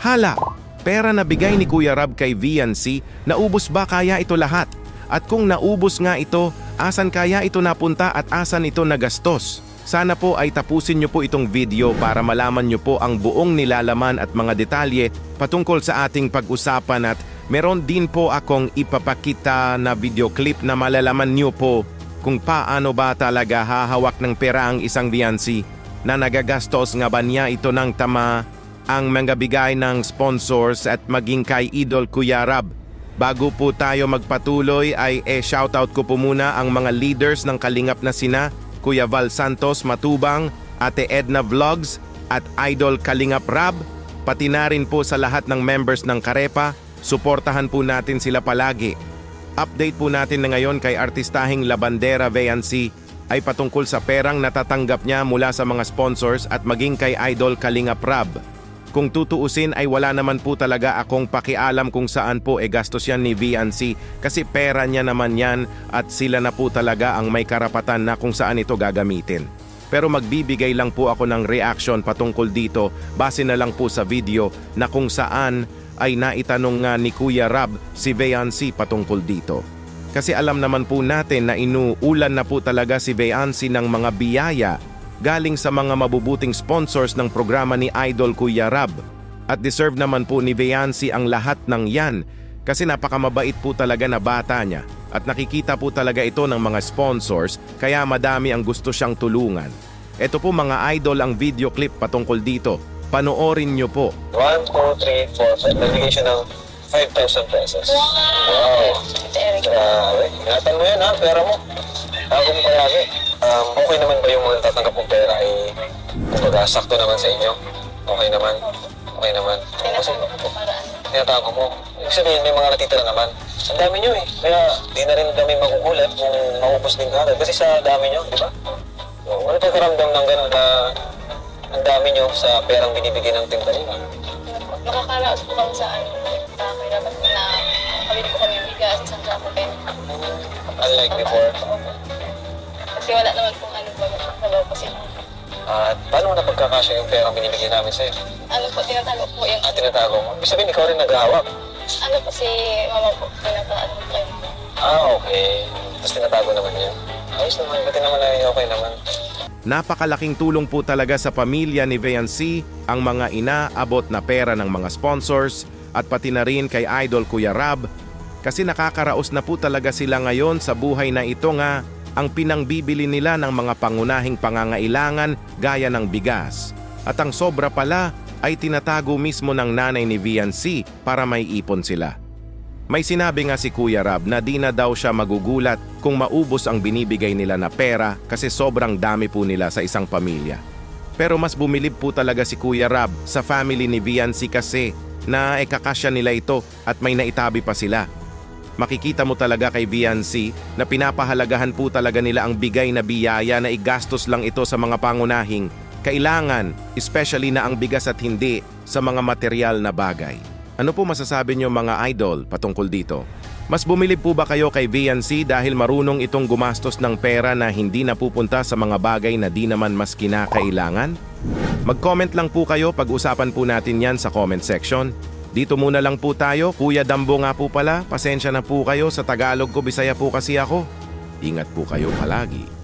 Hala, pera na bigay ni Kuya Rab kay VNC, naubos ba kaya ito lahat? At kung naubos nga ito, asan kaya ito napunta at asan ito nagastos? Sana po ay tapusin niyo po itong video para malaman niyo po ang buong nilalaman at mga detalye patungkol sa ating pag-usapan, at meron din po akong ipapakita na video clip na malalaman niyo po kung paano ba talaga hahawak ng pera ang isang VNC na nagagastos nga ba niya ito ng tama ang mga bigay ng sponsors at maging kay Idol Kuya Rab. Bago po tayo magpatuloy ay shoutout ko po muna ang mga leaders ng Kalingap na sina Kuya Val Santos Matubang, Ate Edna Vlogs at Idol Kalingap Rab, pati na rin po sa lahat ng members ng Karepa. Suportahan po natin sila palagi. Update po natin na ngayon kay artistahing Labandera VNC ay patungkol sa perang natatanggap niya mula sa mga sponsors at maging kay Idol Kalingap Rab. Kung tutuusin ay wala naman po talaga akong pakialam kung saan po gastos yan ni VNC kasi pera niya naman yan at sila na po talaga ang may karapatan na kung saan ito gagamitin. Pero magbibigay lang po ako ng reaction patungkol dito base na lang po sa video na kung saan ay naitanong nga ni Kuya Rab si VNC patungkol dito. Kasi alam naman po natin na inuulan na po talaga si VNC ng mga biyaya galing sa mga mabubuting sponsors ng programa ni Idol Kuya Rab. At deserve naman po ni VNC ang lahat ng yan kasi napakamabait po talaga na bata niya at nakikita po talaga ito ng mga sponsors kaya madami ang gusto siyang tulungan. Ito po mga idol ang video clip patungkol dito. Panoorin nyo po. 1, 2, 3, 4, 5. Nabigay siya ng 5,000 pesos. Wow! Grabe. Ingatan mo yan ha, pera mo. Kung palagi, okay naman ba yung mga tatanggap mong pera ay kumbaga sakto naman sa inyo? Okay naman? Okay naman. Tinatago mo. Ibig sabihin may mga natitira naman. Ang dami nyo eh. Kaya di na rin kami magugulat kung maubos din ka. Kasi sa dami nyo, di ba? Wala tayo karamdam ng gano'n na ang dami nyo sa perang binibigay ng Team Kalinga. Nakakaraos po kami sa kaya dapat na kabili ko kami yung bigas, isang sako pen. Unlike before. Kasi wala naman kung ano ba trabaho kasi. At paano mo napagkakasya yung perang binibigay namin sa'yo? Ano po, tinatago po yung... Tinatago mo? Ibig sabihin, ikaw rin naghahawak? Ano po si mama po, pinaka-ano po kayo. Okay. Tapos tinatago naman niya. Ayos naman, pati naman ay okay naman. Napakalaking tulong po talaga sa pamilya ni VNC ang mga inaabot na pera ng mga sponsors at pati na rin kay Idol Kuya Rab kasi nakakaraos na po talaga sila ngayon sa buhay na ito nga ang pinangbibili nila ng mga pangunahing pangangailangan gaya ng bigas. At ang sobra pala ay tinatago mismo ng nanay ni VNC para may ipon sila. May sinabi nga si Kuya Rab na di na daw siya magugulat kung maubos ang binibigay nila na pera kasi sobrang dami po nila sa isang pamilya. Pero mas bumilib po talaga si Kuya Rab sa family ni VNC kasi na kakasya nila ito at may naitabi pa sila. Makikita mo talaga kay VNC na pinapahalagahan po talaga nila ang bigay na biyaya na igastos lang ito sa mga pangunahing kailangan, especially na ang bigas at hindi sa mga material na bagay. Ano po masasabi niyo mga idol patungkol dito? Mas bumilib po ba kayo kay VNC dahil marunong itong gumastos ng pera na hindi napupunta sa mga bagay na di naman mas kinakailangan? Mag-comment lang po kayo, pag-usapan po natin yan sa comment section. Dito muna lang po tayo, Kuya Dambo nga po pala, pasensya na po kayo sa Tagalog ko, Bisaya po kasi ako. Ingat po kayo palagi.